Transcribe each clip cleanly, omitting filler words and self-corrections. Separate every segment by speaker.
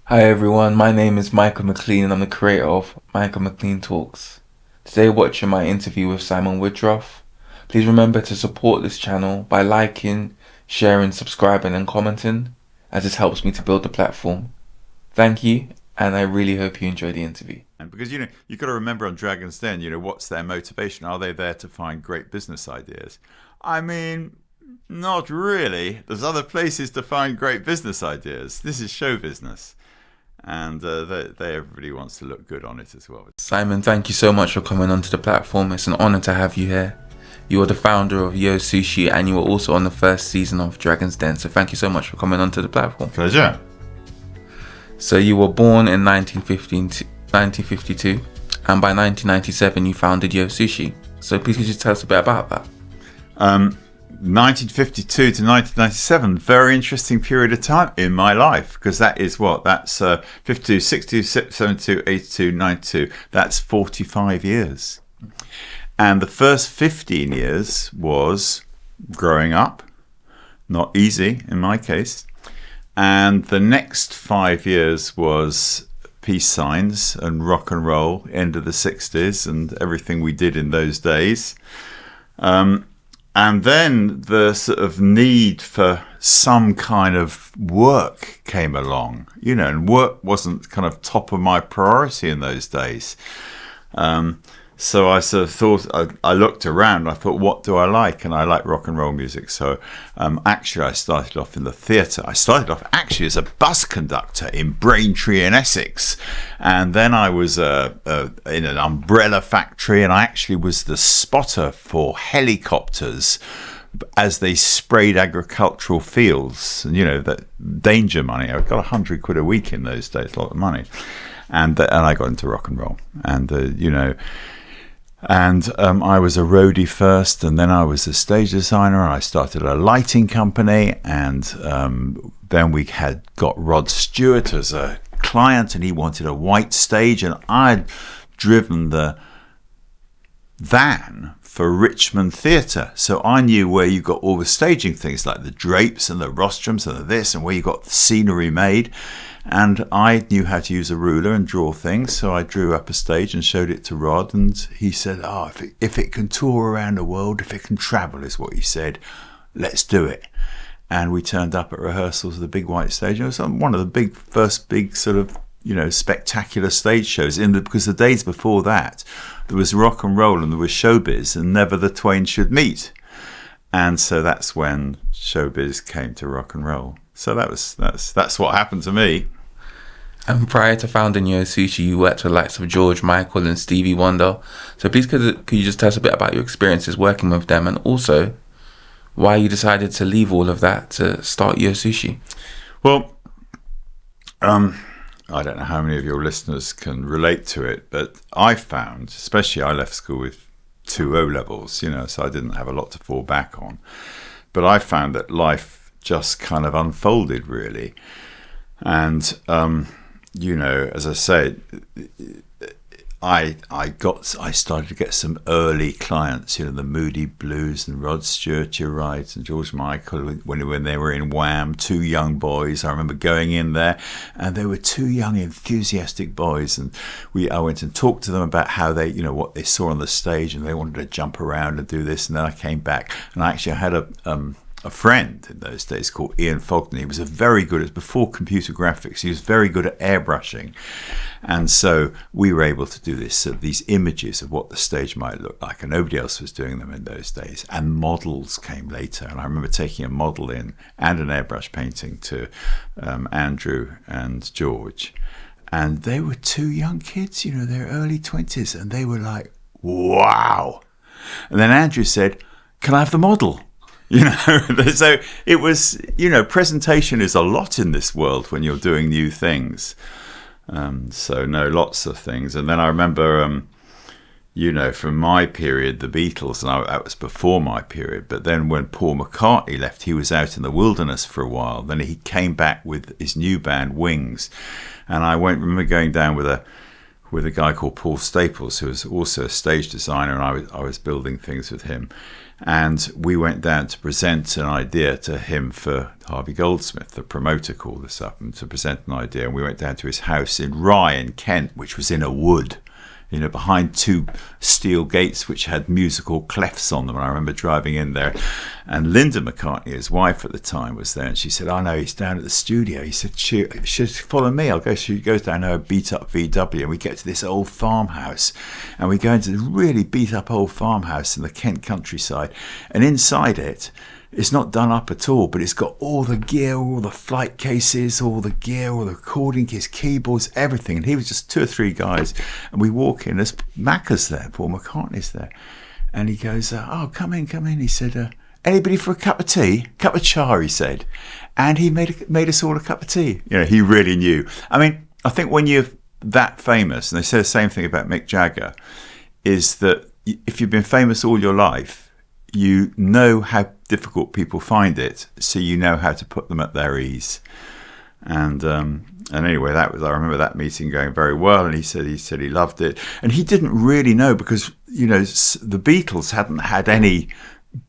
Speaker 1: Hi everyone, my name is Micah McLean and I'm the creator of Micah McLean Talks. Today watching my interview with Simon Woodroffe. Please remember to support this channel by liking, sharing, subscribing and commenting, as this helps me to build the platform. Thank you, and I really hope you enjoy the interview.
Speaker 2: And because you've got to remember on Dragon's Den, what's their motivation? Are they there to find great business ideas? I mean, not really. There's other places to find great business ideas. This is show business. And everybody wants to look good on it as well.
Speaker 1: Simon, thank you so much for coming onto the platform. It's an honor to have you here. You are the founder of Sushi and you were also on the first season of Dragon's Den. So thank you so much for coming onto the platform.
Speaker 2: Pleasure.
Speaker 1: So you were born in 1952 and by 1997 you founded Sushi. So please could you tell us a bit about that?
Speaker 2: 1952 to 1997, very interesting period of time in my life, because that's 52, 62, 72, 82, 92, that's 45 years. And the first 15 years was growing up, not easy in my case. And the next 5 years was peace signs and rock and roll, end of the 60s and everything we did in those days. And then the sort of need for some kind of work came along, and work wasn't kind of top of my priority in those days. So I sort of thought, I looked around, I thought, what do I like? And I like rock and roll music. So actually I started off in the theatre. I started off actually as a bus conductor in Braintree in Essex. And then I was in an umbrella factory, and I actually was the spotter for helicopters as they sprayed agricultural fields. And, that danger money. I got £100 a week in those days, a lot of money. And I got into rock and roll. And, And I was a roadie first, and then I was a stage designer. I started a lighting company, and then we had got Rod Stewart as a client, and he wanted a white stage, and I'd driven the van for Richmond Theatre, so I knew where you got all the staging things like the drapes and the rostrums and the this, and where you got the scenery made. And I knew how to use a ruler and draw things, so I drew up a stage and showed it to Rod, and he said, if it can tour around the world, if it can travel, is what he said, let's do it. And we turned up at rehearsals of the big white stage. It was one of the first big sort of, spectacular stage shows, because the days before that, there was rock and roll and there was showbiz, and never the twain should meet. And so that's when showbiz came to rock and roll. So that's what happened to me.
Speaker 1: And prior to founding Sushi, you worked with the likes of George Michael and Stevie Wonder. So please could you just tell us a bit about your experiences working with them, and also why you decided to leave all of that to start Sushi?
Speaker 2: Well, I don't know how many of your listeners can relate to it, but I found, especially I left school with 2 O-levels, so I didn't have a lot to fall back on. But I found that life just kind of unfolded, really. And, as I said, I started to get some early clients, the Moody Blues and Rod Stewart, you're right, and George Michael, when they were in Wham, 2 young boys. I remember going in there, and they were 2 young, enthusiastic boys, and I went and talked to them about how they, what they saw on the stage, and they wanted to jump around and do this. And then I came back, and I had a friend in those days called Ian Fogden. He was it was before computer graphics. He was very good at airbrushing. And so we were able to do these images of what the stage might look like, and nobody else was doing them in those days. And models came later. And I remember taking a model in and an airbrush painting to Andrew and George. And they were 2 young kids, their early 20s. And they were like, wow. And then Andrew said, can I have the model? So it was, presentation is a lot in this world when you're doing new things. Lots of things. And then I remember, from my period, the Beatles, and that was before my period. But then when Paul McCartney left, he was out in the wilderness for a while. Then he came back with his new band, Wings. And I remember going down with with a guy called Paul Staples, who was also a stage designer, and I was building things with him. And we went down to present an idea to him for Harvey Goldsmith. The promoter called us up and to present an idea. And we went down to his house in Rye in Kent, which was in a wood, behind two steel gates which had musical clefs on them. And I remember driving in there, and Linda McCartney, his wife at the time, was there, and she said, "Oh no, he's down at the studio." He said, "She follow me, I'll go." She goes down her beat up VW, and we get to this old farmhouse, and we go into this really beat up old farmhouse in the Kent countryside, and inside it, it's not done up at all, but it's got all the gear, all the flight cases, all the gear, all the recording keys, keyboards, everything. And he was just 2 or 3 guys. And we walk in, there's Macca's there, Paul McCartney's there. And he goes, "Oh, come in. He said, "Anybody for a cup of tea?" "Cup of char," he said. And he made us all a cup of tea. He really knew. I mean, I think when you're that famous, and they say the same thing about Mick Jagger, is that if you've been famous all your life, you know how difficult people find it, so you know how to put them at their ease. And anyway, I remember that meeting going very well, and he said he loved it, and he didn't really know because the Beatles hadn't had any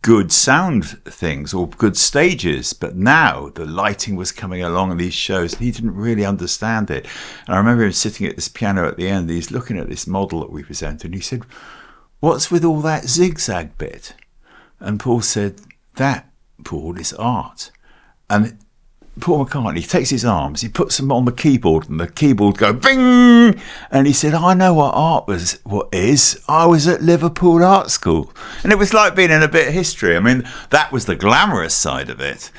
Speaker 2: good sound things or good stages, but now the lighting was coming along in these shows, and he didn't really understand it. And I remember him sitting at this piano at the end, he's looking at this model that we presented, and he said, "What's with all that zigzag bit?" And Paul said, "That, Paul, is art." And Paul McCartney takes his arms, he puts them on the keyboard, and the keyboard go bing. And he said, "I know what art was. What is? I was at Liverpool Art School." And it was like being in a bit of history. I mean, that was the glamorous side of it.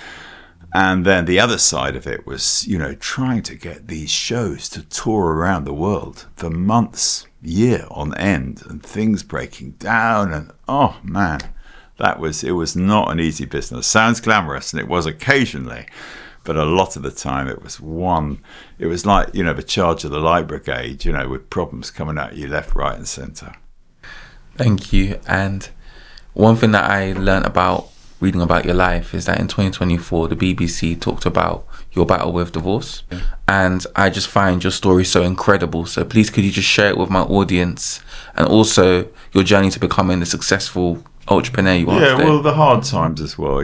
Speaker 2: And then the other side of it was, trying to get these shows to tour around the world for months, year on end, and things breaking down. And oh man. It was not an easy business. Sounds glamorous, and it was occasionally, but a lot of the time it was like, the charge of the light brigade, with problems coming at you left, right and centre.
Speaker 1: Thank you. And one thing that I learned about reading about your life is that in 2024, the BBC talked about your battle with divorce. Yeah. And I just find your story so incredible. So please, could you just share it with my audience, and also your journey to becoming the successful entrepreneur you are today?
Speaker 2: Well, the hard times as well,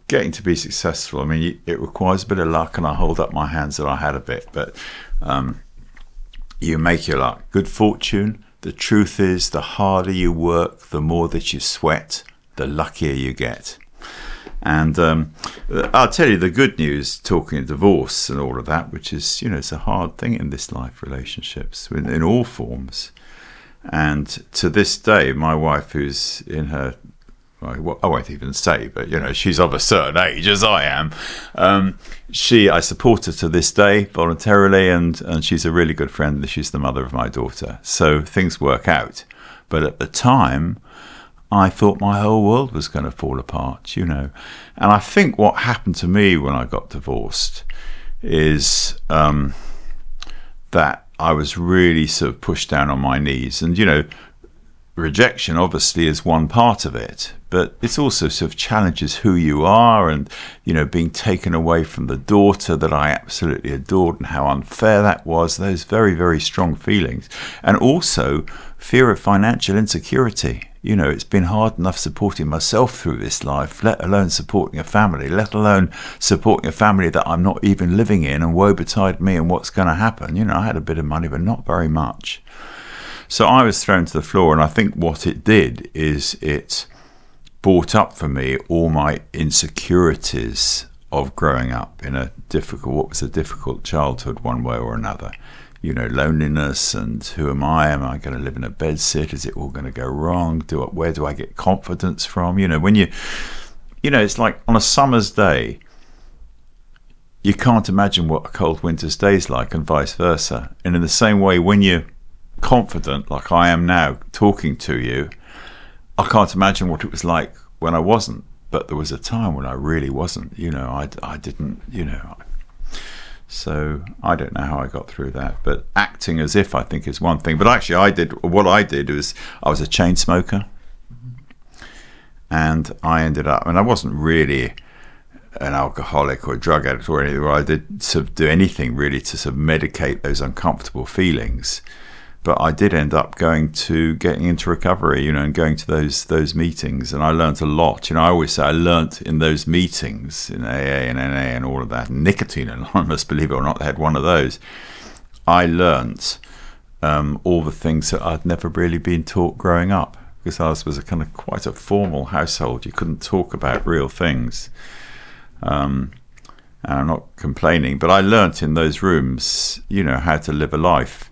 Speaker 2: getting to be successful, I mean, it requires a bit of luck, and I hold up my hands that I had a bit, but you make your luck. Good fortune. The truth is, the harder you work, the more that you sweat, the luckier you get. And I'll tell you the good news, talking of divorce and all of that, which is, it's a hard thing in this life, relationships in all forms. And to this day, my wife, who's in her, well, I won't even say, but she's of a certain age as I am. I support her to this day voluntarily, and she's a really good friend. She's the mother of my daughter, so things work out. But at the time, I thought my whole world was going to fall apart, And I think what happened to me when I got divorced is that I was really sort of pushed down on my knees. And, rejection obviously is one part of it, but it's also sort of challenges who you are, and, being taken away from the daughter that I absolutely adored, and how unfair that was. Those very, very strong feelings. And also fear of financial insecurity. It's been hard enough supporting myself through this life, let alone supporting a family, let alone supporting a family that I'm not even living in, and woe betide me and what's going to happen. I had a bit of money, but not very much. So I was thrown to the floor, and I think what it did is it brought up for me all my insecurities of growing up in what was a difficult childhood one way or another. Loneliness, and who am I? Am I going to live in a bedsit? Is it all going to go wrong? Where do I get confidence from? When it's like on a summer's day, you can't imagine what a cold winter's day's like, and vice versa. And in the same way, when you're confident, like I am now talking to you, I can't imagine what it was like when I wasn't. But there was a time when I really wasn't. I didn't. So I don't know how I got through that, but acting as if, I think, is one thing. But actually, what I did was I was a chain smoker, and I ended up, and I wasn't really an alcoholic or a drug addict or anything, or I did sort of do anything really to sort of medicate those uncomfortable feelings. But I did end up getting into recovery, and going to those meetings, and I learned a lot. I always say I learned in those meetings in AA and NA and all of that. Nicotine Anonymous, believe it or not, they had one of those. I learned all the things that I'd never really been taught growing up, because ours was a kind of quite a formal household. You couldn't talk about real things. And I'm not complaining, but I learnt in those rooms, how to live a life.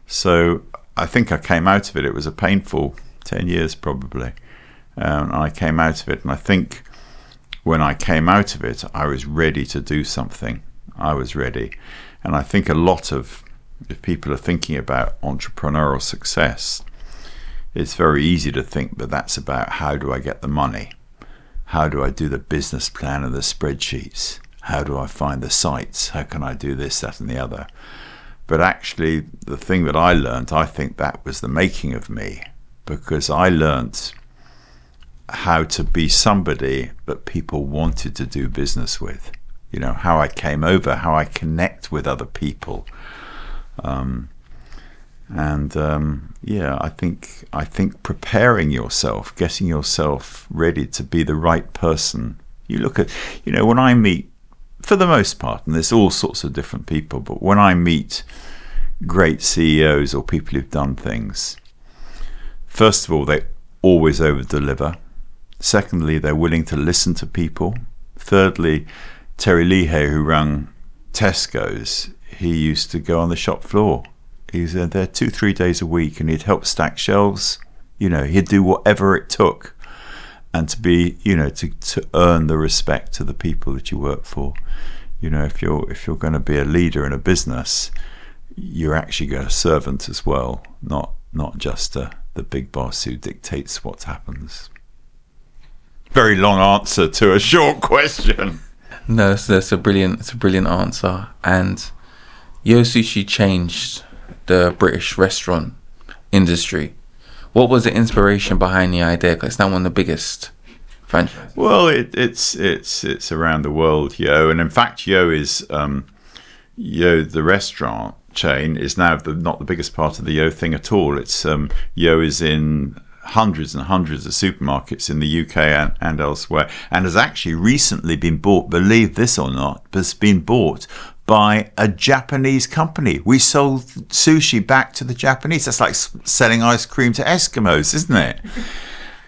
Speaker 2: So I think I came out of it. It was a painful 10 years probably. And I came out of it, and I think when I came out of it, I was ready to do something. I was ready. And I think a lot of, if people are thinking about entrepreneurial success, it's very easy to think that that's about how do I get the money? How do I do the business plan and the spreadsheets? How do I find the sites? How can I do this, that, and the other? But actually, the thing that I learned, I think that was the making of me, because I learned how to be somebody that people wanted to do business with. How I came over, how I connect with other people. I think preparing yourself, getting yourself ready to be the right person. You look at, when I meet, for the most part, and there's all sorts of different people, but when I meet great CEOs or people who've done things, first of all, they always over-deliver. Secondly, they're willing to listen to people. Thirdly, Terry Leahy, who ran Tesco's, he used to go on the shop floor. He was there 2-3 days a week, and he'd help stack shelves. He'd do whatever it took, and to be, to earn the respect of the people that you work for. If you're going to be a leader in a business, you're actually going to servant as well, not just the big boss who dictates what happens. Very long answer to a short question.
Speaker 1: No, that's a brilliant answer. And Yo Sushi changed the British restaurant industry. What was the inspiration behind the idea? Because it's now one of the biggest franchises.
Speaker 2: Well, it's around the world, Yo, and in fact, Yo is Yo, the restaurant chain, is now not the biggest part of the Yo thing at all. It's Yo is in hundreds and hundreds of supermarkets in the UK and elsewhere, and has actually recently been bought, believe this or not, has been bought by a Japanese company. We sold sushi back to the Japanese. That's like selling ice cream to Eskimos, isn't it?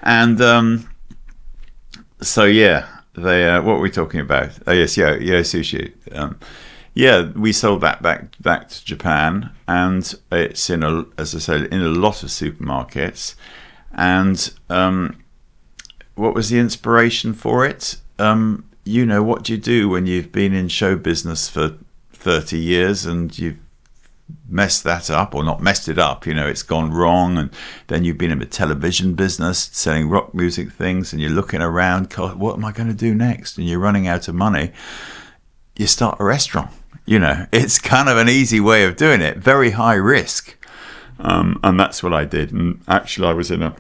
Speaker 2: And they what were we talking about? Oh yes, Yo Sushi. We sold that back to Japan, and it's as I said, in a lot of supermarkets. And what was the inspiration for it? What do you do when you've been in show business for 30 years and you've messed that up, or not messed it up, it's gone wrong, and then you've been in the television business selling rock music things, and you're looking around, God, what am I going to do next? And you're running out of money. You start a restaurant. It's kind of an easy way of doing it, very high risk. And that's what I did. And actually,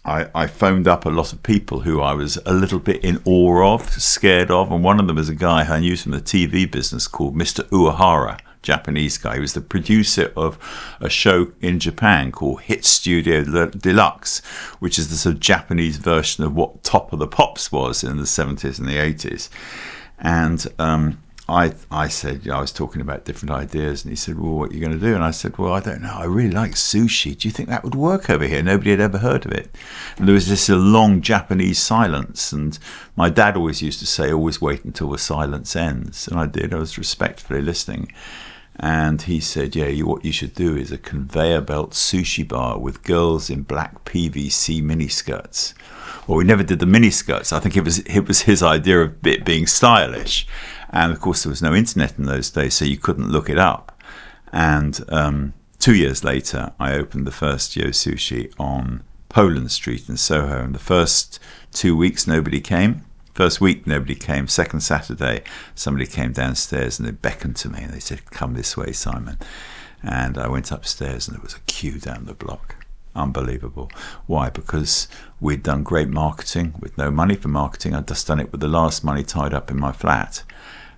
Speaker 2: I phoned up a lot of people who I was a little bit in awe of, scared of. And one of them was a guy I knew from the TV business called Mr. Uehara, Japanese guy. He was the producer of a show in Japan called Hit Studio Deluxe, which is the sort of Japanese version of what Top of the Pops was in the 70s and the 80s. And I said, I was talking about different ideas, and he said, well, what are you going to do? And I said, well, I don't know. I really like sushi. Do you think that would work over here? Nobody had ever heard of it. And there was this long Japanese silence, and my dad always used to say, always wait until the silence ends. And I did. I was respectfully listening. And he said, what you should do is a conveyor belt sushi bar with girls in black PVC miniskirts. Well, we never did the miniskirts. I think it was his idea of it being stylish. And of course, there was no internet in those days, so you couldn't look it up. And 2 years later, I opened the first Yo Sushi on Poland Street in Soho. And the first 2 weeks, nobody came. First week, nobody came. Second Saturday, somebody came downstairs and they beckoned to me and they said, come this way, Simon. And I went upstairs and there was a queue down the block. unbelievable. Why? Because we'd done great marketing with no money for marketing. I'd just done it with the last money tied up in my flat.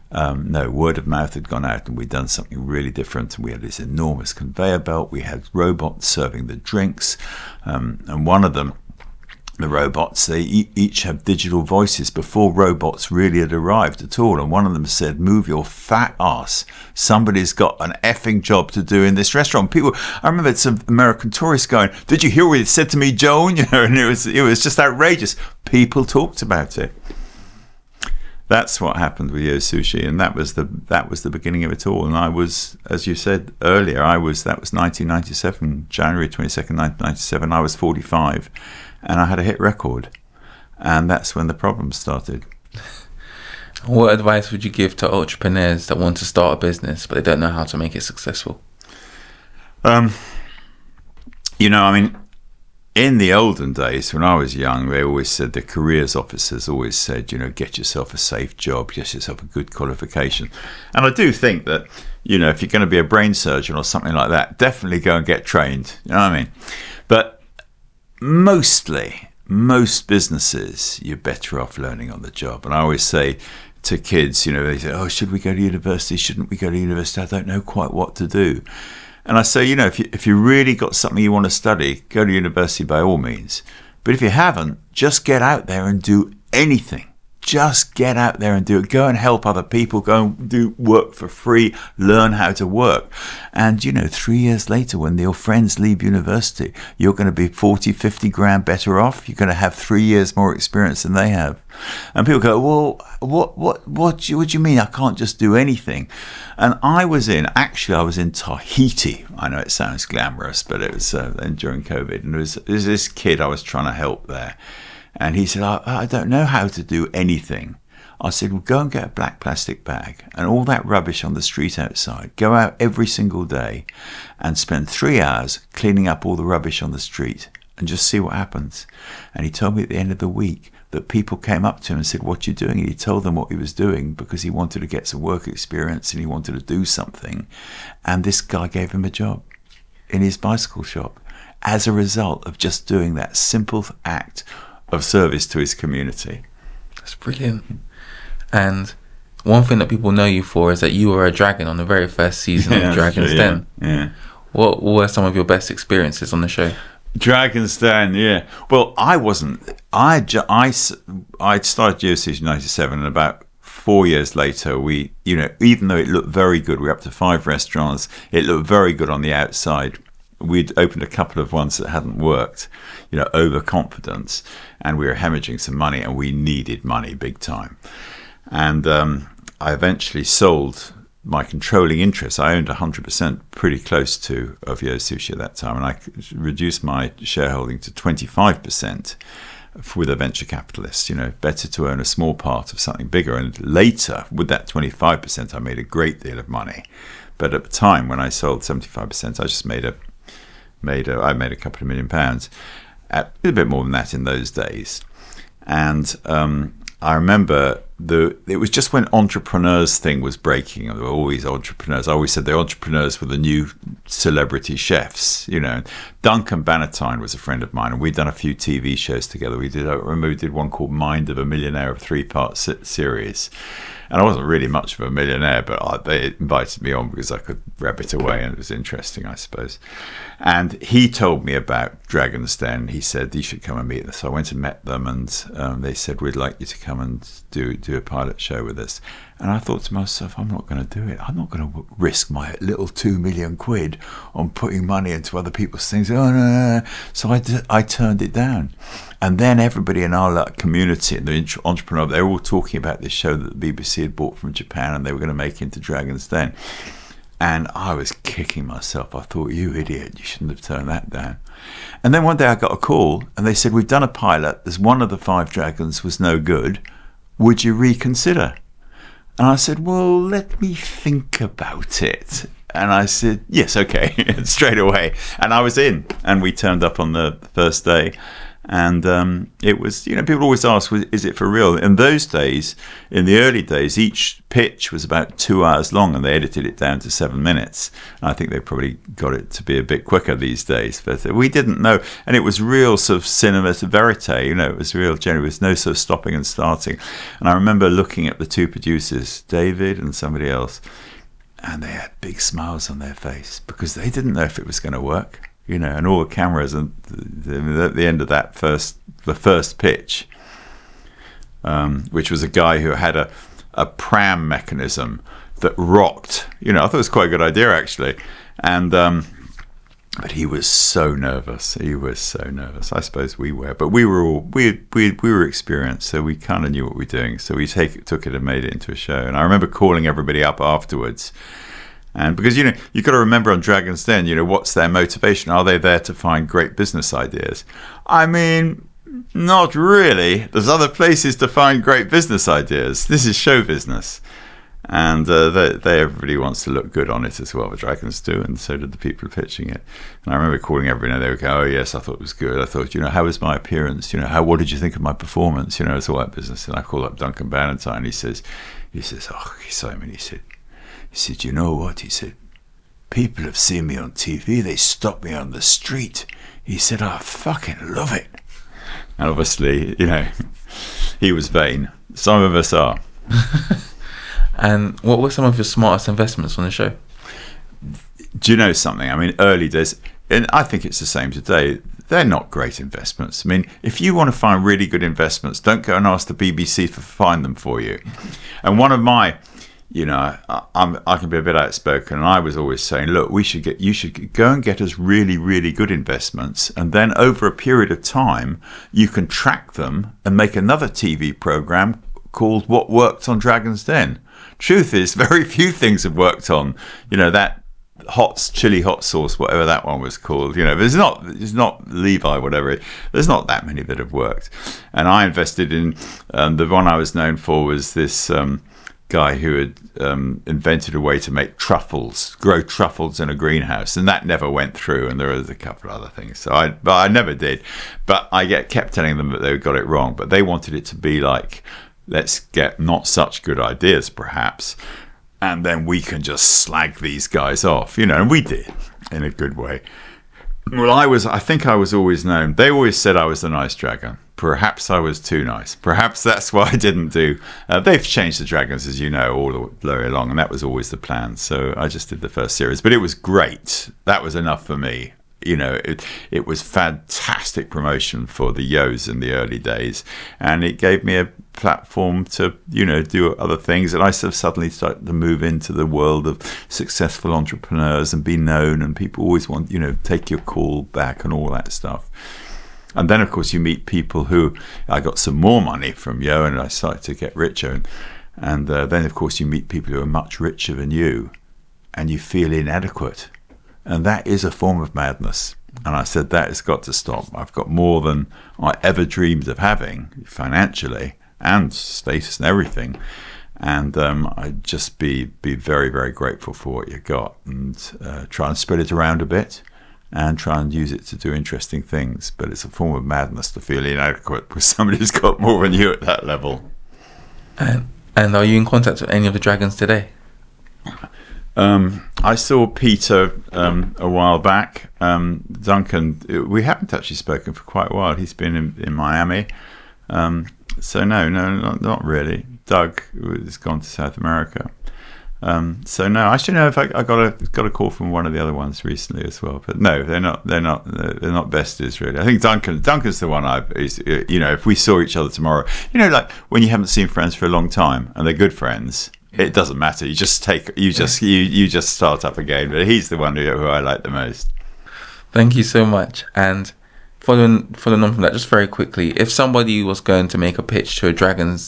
Speaker 2: No, word of mouth had gone out, and we'd done something really different. And we had this enormous conveyor belt. We had robots serving the drinks, and one of them, the robots, they each have digital voices before robots really had arrived at all. And one of them said, "Move your fat ass. Somebody's got an effing job to do in this restaurant." People, I remember some American tourists going, "Did you hear what it said to me, Joan?" And it was just outrageous. People talked about it. That's what happened with Yo Sushi, and that was the beginning of it all. And I was, as you said earlier, that was 1997, January 22nd, 1997. I was 45, and I had a hit record, and that's when the problems started.
Speaker 1: What advice would you give to entrepreneurs that want to start a business but they don't know how to make it successful?
Speaker 2: In the olden days, when I was young, they always said, the careers officers always said, get yourself a safe job, get yourself a good qualification. And I do think that, if you're going to be a brain surgeon or something like that, definitely go and get trained. You know what I mean? But most businesses, you're better off learning on the job. And I always say to kids, they say, "Oh, should we go to university? Shouldn't we go to university? I don't know quite what to do." And I say, if you really got something you want to study, go to university by all means. But if you haven't, just get out there and do anything. Just get out there and do it. Go and help other people. Go and do work for free. Learn how to work. And, 3 years later, when your friends leave university, you're going to be 40, 50 grand better off. You're going to have 3 years more experience than they have. And people go, "Well, what do you mean I can't just do anything?" And I was in Tahiti. I know it sounds glamorous, but it was during COVID. And there was this kid I was trying to help there. And he said, I don't know how to do anything. I said, "Well, go and get a black plastic bag and all that rubbish on the street outside. Go out every single day and spend 3 hours cleaning up all the rubbish on the street and just see what happens." And he told me at the end of the week that people came up to him and said, "What are you doing?" And he told them what he was doing because he wanted to get some work experience and he wanted to do something. And this guy gave him a job in his bicycle shop as a result of just doing that simple act of service to his community.
Speaker 1: That's brilliant. And one thing that people know you for is that you were a dragon on the very first season of Dragon's Den.
Speaker 2: Yeah.
Speaker 1: What were some of your best experiences on the show?
Speaker 2: Dragon's Den, yeah. Well, I wasn't. I started GeoCities in 97, and about 4 years later, we, even though it looked very good, we were up to 5 restaurants. It looked very good on the outside. We'd opened a couple of ones that hadn't worked, overconfidence, and we were hemorrhaging some money, and we needed money big time. And I eventually sold my controlling interest. I owned 100%, pretty close to, of Yo Sushi at that time, and I reduced my shareholding to 25% with a venture capitalist. Better to own a small part of something bigger. And later, with that 25%, I made a great deal of money. But at the time, when I sold 75%, I just made a couple of £1 million, a little bit more than that in those days. And I remember it was just when entrepreneurs thing was breaking. There were always entrepreneurs. I always said the entrepreneurs were the new celebrity chefs. Duncan Bannatyne was a friend of mine, and we'd done a few TV shows together. I remember we did one called Mind of a Millionaire, a 3-part series. And I wasn't really much of a millionaire, but they invited me on because I could rabbit away, and it was interesting, I suppose. And he told me about Dragon's Den. He said, "You should come and meet them." So I went and met them, and they said, "We'd like you to come and do a pilot show with us." And I thought to myself, I'm not going to do it. I'm not going to risk my little 2 million quid on putting money into other people's things. Oh, no. So I turned it down. And then everybody in our community and the entrepreneur, they were all talking about this show that the BBC had bought from Japan, and they were going to make into Dragon's Den. And I was kicking myself. I thought, "You idiot, you shouldn't have turned that down." And then one day I got a call, and they said, "We've done a pilot. There's one of the 5 dragons was no good. Would you reconsider?" And I said, "Well, let me think about it." And I said, "Yes, okay," straight away. And I was in, and we turned up on the first day. And it was, people always ask, is it for real? In those days, in the early days, each pitch was about 2 hours long, and they edited it down to 7 minutes. I think they probably got it to be a bit quicker these days, but we didn't know. And it was real sort of cinema verite, it was real genuine. There was no sort of stopping and starting. And I remember looking at the two producers, David and somebody else, and they had big smiles on their face because they didn't know if it was going to work. And all the cameras, and at the end of the first pitch, which was a guy who had a pram mechanism that rocked. I thought it was quite a good idea, actually. And but he was so nervous. I suppose we were, but we were experienced, so we kind of knew what we were doing. So we took it and made it into a show. And I remember calling everybody up afterwards. And because, you've got to remember on Dragon's Den, what's their motivation? Are they there to find great business ideas? I mean, not really. There's other places to find great business ideas. This is show business. And everybody wants to look good on it as well. The Dragons do, and so did the people pitching it. And I remember calling everybody, and they would go, "Oh yes, I thought it was good. I thought, how was my appearance? What did you think of my performance? It's all that business." And I called up Duncan Bannatyne, and he says, "Oh, Simon," he said, "You know what?" He said, "People have seen me on TV. They stop me on the street." He said, "I fucking love it." And obviously, he was vain. Some of us are.
Speaker 1: And what were some of your smartest investments on the show?
Speaker 2: Do you know something? I mean, early days, and I think it's the same today, they're not great investments. I mean, if you want to find really good investments, don't go and ask the BBC to find them for you. And one of my... I can be a bit outspoken, and I was always saying, look, you should go and get us really, really good investments, and then over a period of time, you can track them and make another TV program called What Worked on Dragon's Den. Truth is, very few things have worked on, that chili hot sauce, whatever that one was called. There's not Levi, whatever. There's not that many that have worked. And I invested in the one I was known for was this. Guy who had invented a way to make grow truffles in a greenhouse, and that never went through. And there was a couple of other things, but I never did. But I kept telling them that they got it wrong. But they wanted it to be like, let's get not such good ideas, perhaps, and then we can just slag these guys off, and we did in a good way. Well, I think I was always known. They always said I was the nice dragon. Perhaps I was too nice. Perhaps that's why I didn't do. They've changed the Dragons, as you know, all the way along, and that was always the plan. So I just did the first series, but it was great. That was enough for me. It was fantastic promotion for the Yos in the early days, and it gave me a platform to do other things. And I sort of suddenly started to move into the world of successful entrepreneurs and be known, and people always want take your call back and all that stuff. And then, of course, you meet people who... I got some more money from Yo, and I started to get richer. And then, of course, you meet people who are much richer than you, and you feel inadequate. And that is a form of madness. And I said, that has got to stop. I've got more than I ever dreamed of having, financially, and status and everything. And I'd just be very, very grateful for what you got, and try and spread it around a bit, and try and use it to do interesting things. But it's a form of madness to feel inadequate with somebody who's got more than you at that level.
Speaker 1: And are you in contact with any of the Dragons today?
Speaker 2: I saw Peter a while back. Duncan, we haven't actually spoken for quite a while. He's been in Miami. So no, not really. Doug has gone to South America. So no, actually no. If I got a call from one of the other ones recently as well, but no, they're not besties really. I think Duncan's the one if we saw each other tomorrow, like when you haven't seen friends for a long time and they're good friends, it doesn't matter. You just start up again. But he's the one who I like the most.
Speaker 1: Thank you so much. And following on from that, just very quickly, if somebody was going to make a pitch to a dragon,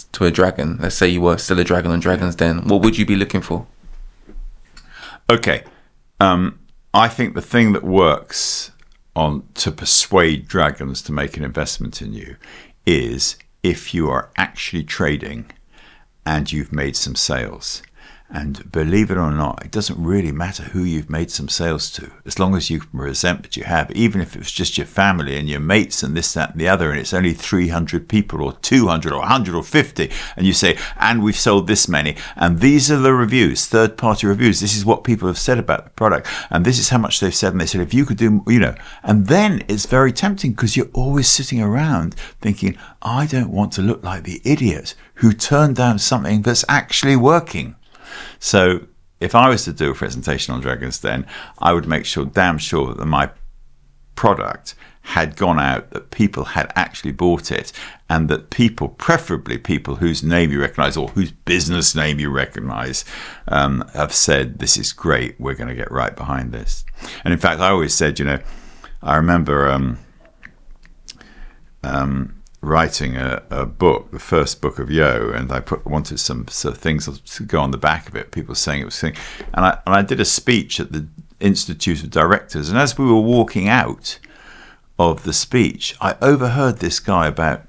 Speaker 1: let's say you were still a dragon on Dragon's Den, what would you be looking for?
Speaker 2: Okay, I think the thing that works to persuade dragons to make an investment in you is if you are actually trading and you've made some sales. And believe it or not, it doesn't really matter who you've made some sales to, as long as you can present what you have, even if it was just your family and your mates and this, that, and the other, and it's only 300 people or 200 or 100 or 50, and you say, and we've sold this many, and these are the reviews, third-party reviews, this is what people have said about the product, and this is how much they've said, and they said, if you could do, and then it's very tempting because you're always sitting around thinking, I don't want to look like the idiot who turned down something that's actually working. So if I was to do a presentation on Dragon's Den, I would make damn sure that my product had gone out, that people had actually bought it, and that people, preferably people whose name you recognize or whose business name you recognize, have said, this is great, we're going to get right behind this. And in fact, I always said, I remember writing a book, the first book of Yo, and I wanted some sort of things to go on the back of it, people saying it was thing, and I did a speech at the Institute of Directors, and as we were walking out of the speech, I overheard this guy about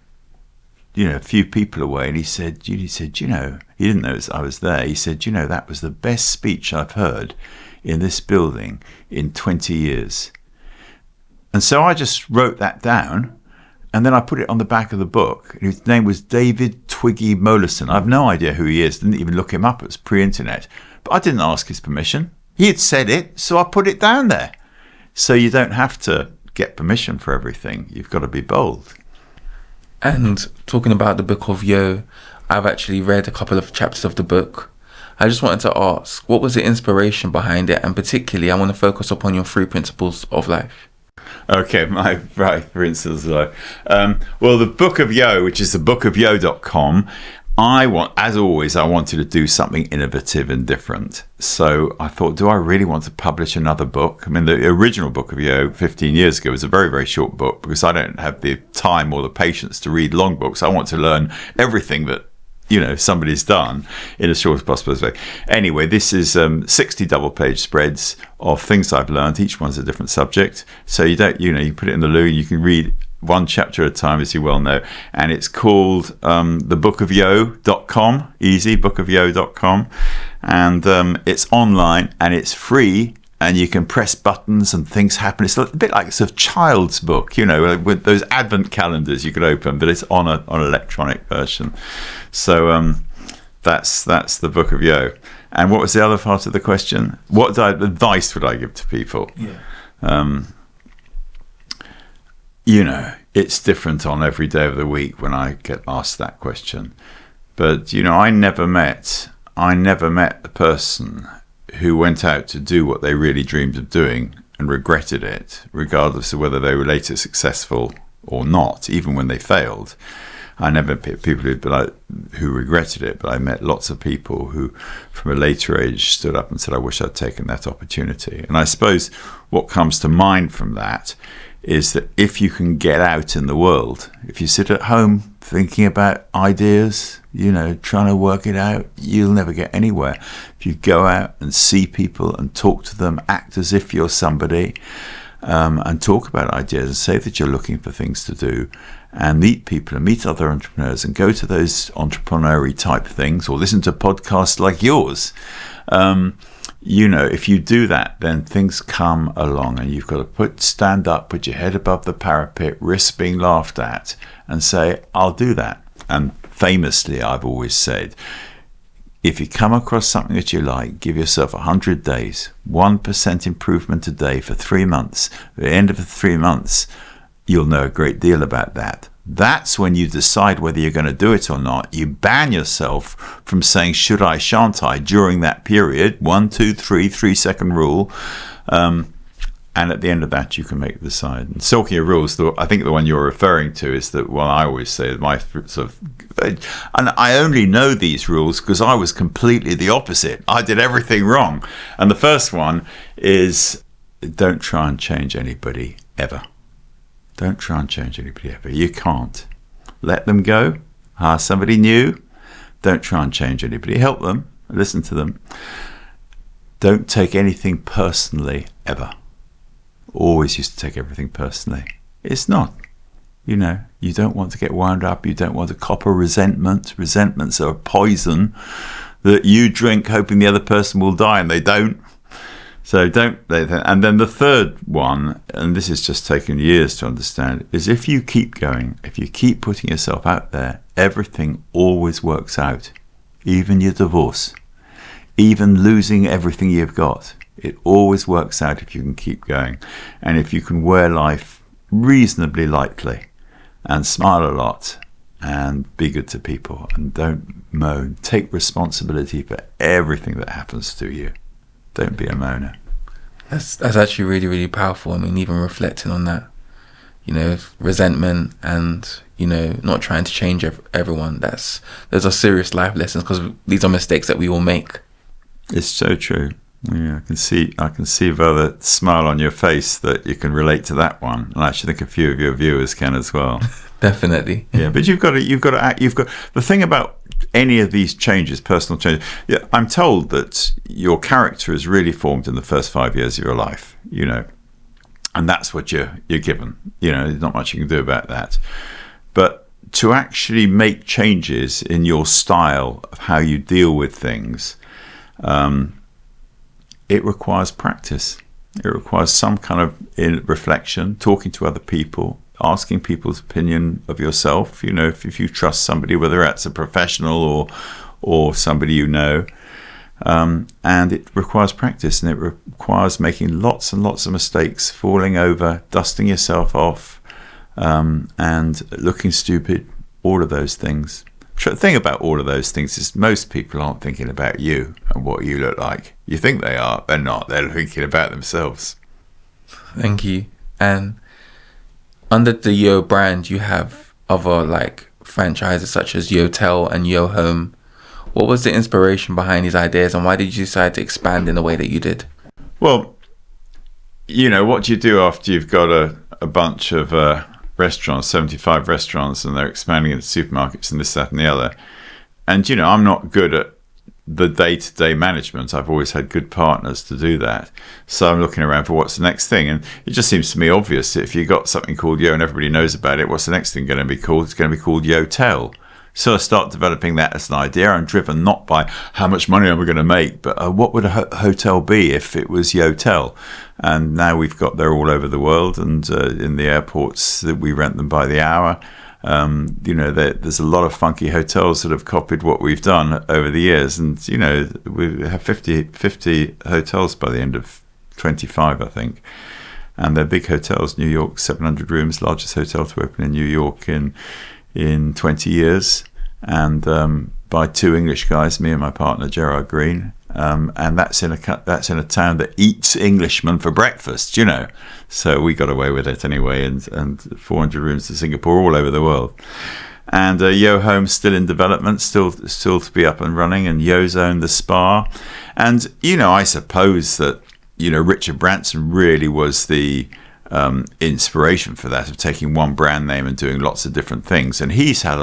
Speaker 2: a few people away, and he said, he didn't know I was there, he said, that was the best speech I've heard in this building in 20 years. And so I just wrote that down, and then I put it on the back of the book. His name was David Twiggy Mollison. I have no idea who he is. Didn't even look him up. It was pre-internet. But I didn't ask his permission. He had said it, so I put it down there. So you don't have to get permission for everything. You've got to be bold.
Speaker 1: And talking about the book of Yo, I've actually read a couple of chapters of the book. I just wanted to ask, what was the inspiration behind it? And particularly, I want to focus upon your 3 principles of life.
Speaker 2: Okay, my right principles of life. Well, the Book of Yo, which is the bookofyo.com, I wanted to do something innovative and different. So I thought, do I really want to publish another book? I mean, the original Book of Yo 15 years ago was a very, very short book because I don't have the time or the patience to read long books. I want to learn everything that somebody's done in as short as possible way. Anyway, this is 60 double-page spreads of things I've learned. Each one's a different subject. So you don't, you put it in the loo and you can read one chapter at a time, as you well know. And it's called thebookofyo.com, easy, bookofyo.com. And it's online and it's free. And you can press buttons and things happen. It's a bit like a sort of child's book, with those advent calendars you could open, but it's on an electronic version. So that's the Book of Yo. And what was the other part of the question? What advice would I give to people? Yeah. It's different on every day of the week when I get asked that question. But I never met the person who went out to do what they really dreamed of doing and regretted it, regardless of whether they were later successful or not, even when they failed. I never met people who regretted it, but I met lots of people who, from a later age, stood up and said, I wish I'd taken that opportunity. And I suppose what comes to mind from that is that if you can get out in the world, if you sit at home thinking about ideas, trying to work it out, you'll never get anywhere. If you go out and see people and talk to them, act as if you're somebody, and talk about ideas and say that you're looking for things to do, and meet people and meet other entrepreneurs and go to those entrepreneurial type things or listen to podcasts like yours, if you do that, then things come along and you've got to stand up, put your head above the parapet, risk being laughed at and say, I'll do that. And famously, I've always said, if you come across something that you like, give yourself 100 days, 1% improvement a day for 3 months. At the end of the 3 months, you'll know a great deal about that. That's when you decide whether you're going to do it or not. You ban yourself from saying, should I, shan't I, during that period. 1, 2, 3, 3-second rule. And at the end of that, you can make the decide. And talking of rules, I think the one you're referring to is the one I always say, my sort of, and I only know these rules because I was completely the opposite. I did everything wrong. And the first one is, don't try and change anybody ever. Don't try and change anybody ever. You can't. Let them go. Hire somebody new. Don't try and change anybody. Help them. Listen to them. Don't take anything personally ever. Always used to take everything personally. It's not. You don't want to get wound up. You don't want to copper resentment. Resentments are poison. that you drink hoping the other person will die and they don't. So and then the third one, and this has just taken years to understand, is if you keep going, if you keep putting yourself out there, everything always works out. Even your divorce, even losing everything you've got, it always works out if you can keep going. And if you can wear life reasonably lightly and smile a lot and be good to people and don't moan, take responsibility for everything that happens to you. Don't be a moaner.
Speaker 1: That's actually really, really powerful. I mean, even reflecting on that, resentment and, not trying to change everyone. Those are serious life lessons, because these are mistakes that we all make.
Speaker 2: It's so true. Yeah, I can see by the smile on your face that you can relate to that one, and I actually think a few of your viewers can as well.
Speaker 1: Definitely.
Speaker 2: Yeah, but you've got to act. You've got the thing about any of these changes, personal changes. Yeah, I'm told that your character is really formed in the first 5 years of your life. And that's what you're given. There's not much you can do about that. But to actually make changes in your style of how you deal with things, it requires practice. It requires some kind of reflection, talking to other people, asking people's opinion of yourself. If you trust somebody, whether that's a professional or somebody and it requires practice, and it requires making lots and lots of mistakes, falling over, dusting yourself off, and looking stupid, all of those things. The thing about all of those things is most people aren't thinking about you and what you look like. You think they are, they're not. They're thinking about themselves.
Speaker 1: Thank you. And under the Yo brand, you have other franchises such as Yotel and Yo Home. What was the inspiration behind these ideas, and why did you decide to expand in the way that you did?
Speaker 2: Well, what do you do after you've got a bunch of restaurants, 75 restaurants, and they're expanding into supermarkets and this, that, and the other? And, I'm not good at the day-to-day management. I've always had good partners to do that. So I'm looking around for what's the next thing. And it just seems to me obvious that if you've got something called Yo and everybody knows about it, what's the next thing going to be called? It's going to be called Yotel. So I start developing that as an idea. I'm driven not by how much money am I going to make, but what would a hotel be if it was Yotel? And now they're all over the world, and in the airports that we rent them by the hour. There's a lot of funky hotels that have copied what we've done over the years, and we have 50 hotels by the end of 25, I think. And they're big hotels. New York, 700 rooms, largest hotel to open in New York in 20 years, and by two English guys, me and my partner Gerard Green, and that's in a town that eats Englishmen for breakfast, So we got away with it anyway, and 400 rooms to Singapore, all over the world. And Yo Home's still in development, still to be up and running, and Yo Zone, the spa, and I suppose that Richard Branson really was the inspiration for that, of taking one brand name and doing lots of different things, and he's had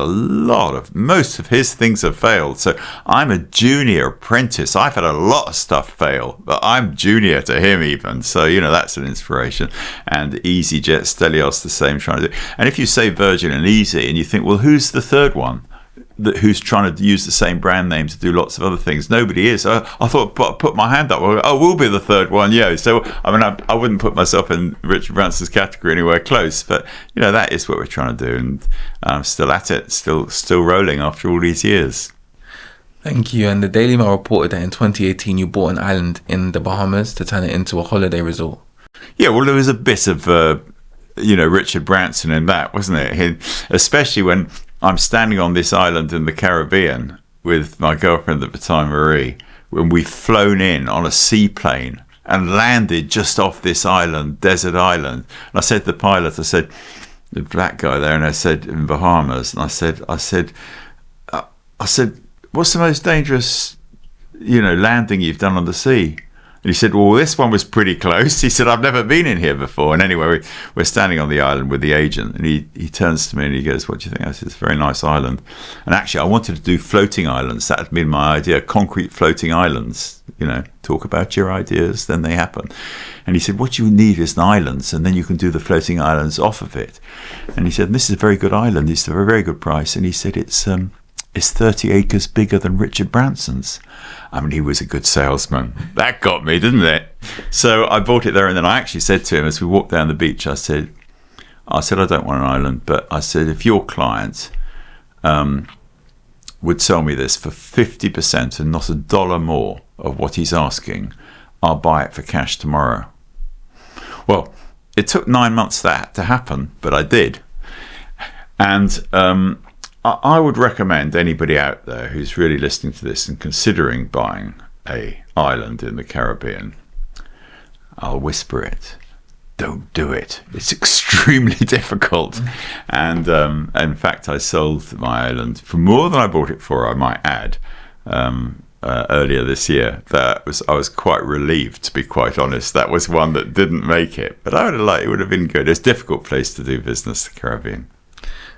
Speaker 2: most of his things have failed. So I'm a junior apprentice. I've had a lot of stuff fail, but I'm junior to him even. So that's an inspiration. And EasyJet, Stelios, the same, trying to do. And if you say Virgin and Easy, and you think, well, who's the third one who's trying to use the same brand name to do lots of other things? Nobody is. I thought, put my hand up. We'll be the third one, yeah. So I wouldn't put myself in Richard Branson's category anywhere close, but that is what we're trying to do, and I'm still at it, still rolling after all these years.
Speaker 1: Thank you. And the Daily Mail reported that in 2018 you bought an island in the Bahamas to turn it into a holiday resort. Yeah,
Speaker 2: well, there was a bit of Richard Branson in that, wasn't it? Especially when I'm standing on this island in the Caribbean with my girlfriend at the time, Marie, when we've flown in on a seaplane and landed just off this island, desert island. And I said to the pilot, the black guy there, and I said, in Bahamas, and I said, what's the most dangerous, landing you've done on the sea? And he said, well, this one was pretty close. He said, I've never been in here before. And anyway, we're standing on the island with the agent, and he turns to me and he goes, what do you think? I said, it's a very nice island. And actually, I wanted to do floating islands. That had been my idea, concrete floating islands. Talk about your ideas, then they happen. And he said, what you need is an island, and then you can do the floating islands off of it. And he said, this is a very good island. It's a very good price. And he said, it's is 30 acres bigger than Richard Branson's. I mean, he was a good salesman. That got me, didn't it? So I bought it there, and then I actually said to him as we walked down the beach, I said, I don't want an island, but I said, if your client would sell me this for 50% and not $1 more of what he's asking, I'll buy it for cash tomorrow. Well, it took 9 months that to happen, but I did. And I would recommend anybody out there who's really listening to this and considering buying a island in the Caribbean, I'll whisper it. Don't do it. It's extremely difficult. And in fact, I sold my island for more than I bought it for, I might add, earlier this year. I was quite relieved, to be quite honest. That was one that didn't make it. But I would have liked it would have been good. It's a difficult place to do business, the Caribbean.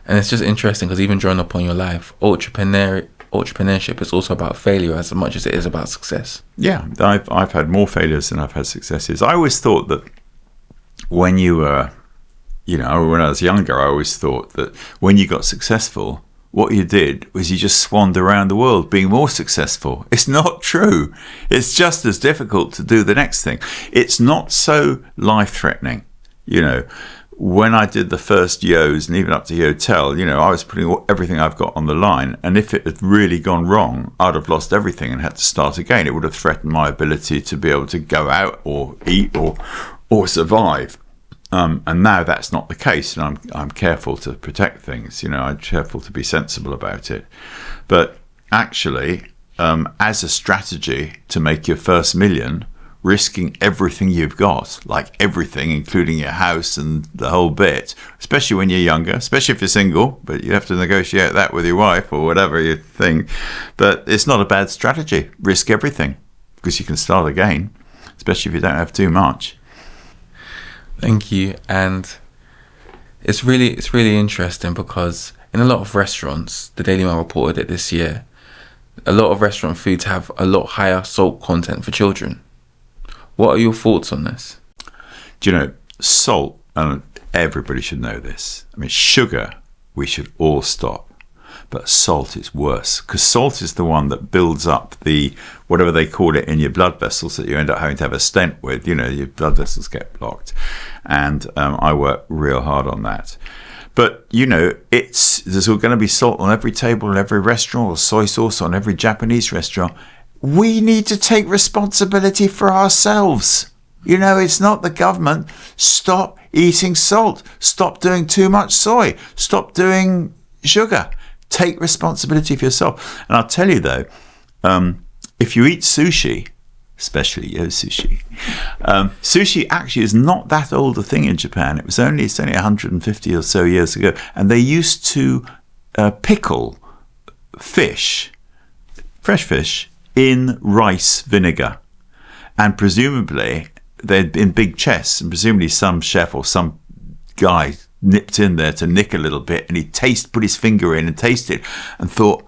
Speaker 1: And it's just interesting because even drawing upon your life, entrepreneurship is also about failure as much as it is about success.
Speaker 2: Yeah, I've had more failures than I've had successes. I always thought that when you were, when I was younger, I always thought that when you got successful, what you did was you just swanned around the world being more successful. It's not true. It's just as difficult to do the next thing. It's not so life-threatening. When I did the first Yo's and even up to Yotel, I was putting everything I've got on the line. And if it had really gone wrong, I'd have lost everything and had to start again. It would have threatened my ability to be able to go out or eat or survive. And now that's not the case. And I'm careful to protect things. I'm careful to be sensible about it. But actually, as a strategy to make your first million, risking everything you've got, like everything, including your house and the whole bit, especially when you're younger, especially if you're single, but you have to negotiate that with your wife or whatever you think. But it's not a bad strategy. Risk everything because you can start again, especially if you don't have too much.
Speaker 1: Thank you. And it's really interesting because in a lot of restaurants, the Daily Mail reported it this year, a lot of restaurant foods have a lot higher salt content for children. What are your thoughts on this?
Speaker 2: Salt, and everybody should know this. I mean, sugar, we should all stop. But salt is worse because salt is the one that builds up the, whatever they call it in your blood vessels that you end up having to have a stent with. Your blood vessels get blocked. And I work real hard on that. But, there's going to be salt on every table in every restaurant, or soy sauce on every Japanese restaurant. We need to take responsibility for ourselves. It's not the government. Stop eating salt. Stop doing too much soy. Stop doing sugar. Take responsibility for yourself. And I'll tell you though, if you eat sushi, especially sushi, sushi actually is not that old a thing in Japan. It's only 150 or so years ago. And they used to pickle fish, fresh fish, in rice vinegar, and presumably they'd in big chests, and presumably some chef or some guy nipped in there to nick a little bit, and he put his finger in and tasted and thought,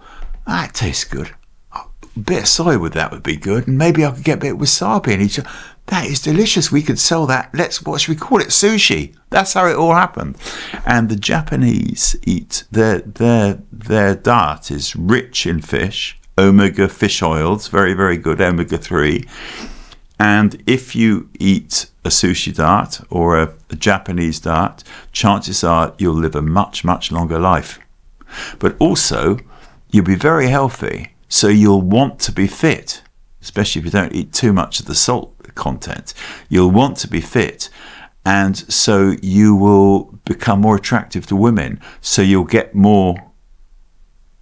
Speaker 2: that tastes good, a bit of soy with that would be good, and maybe I could get a bit of wasabi. And he said, that is delicious, we could sell that, what should we call it, sushi. That's how it all happened. And the Japanese eat, their diet is rich in fish, omega fish oils, very, very good, omega-3. And if you eat a sushi diet or a Japanese diet, chances are you'll live a much, much longer life. But also, you'll be very healthy, so you'll want to be fit, especially if you don't eat too much of the salt content. You'll want to be fit, and so you will become more attractive to women, so you'll get more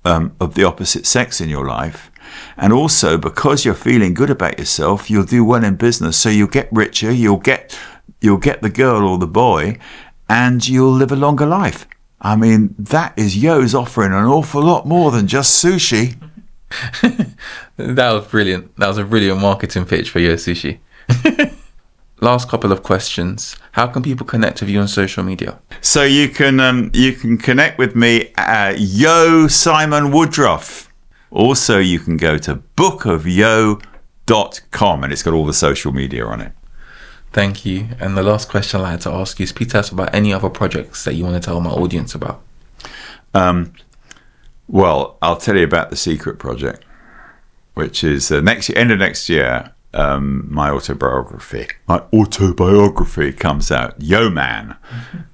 Speaker 2: of the opposite sex in your life. And also, because you're feeling good about yourself, you'll do well in business, so you'll get richer, you'll get the girl or the boy, and you'll live a longer life. I mean, that is Yo's offering an awful lot more than just sushi.
Speaker 1: That was brilliant. That was a brilliant marketing pitch for Yo Sushi. Last couple of questions. How can people connect with you on social media?
Speaker 2: So you can connect with me at Yo Simon Woodroffe. Also, you can go to bookofyo.com, and it's got all the social media on it.
Speaker 1: Thank you. And the last question I'd like to ask you is, please tell us about any other projects that you want to tell my audience about.
Speaker 2: Well, I'll tell you about the secret project, which is end of next year. My autobiography comes out. Yo man!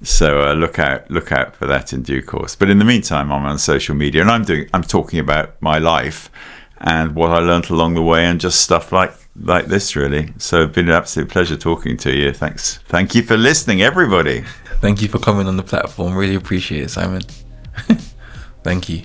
Speaker 2: So look out for that in due course. But in the meantime, I'm on social media, and I'm talking about my life and what I learnt along the way, and just stuff like this, really. So it's been an absolute pleasure talking to you. Thank you for listening, everybody.
Speaker 1: Thank you for coming on the platform. Really appreciate it, Simon. Thank you.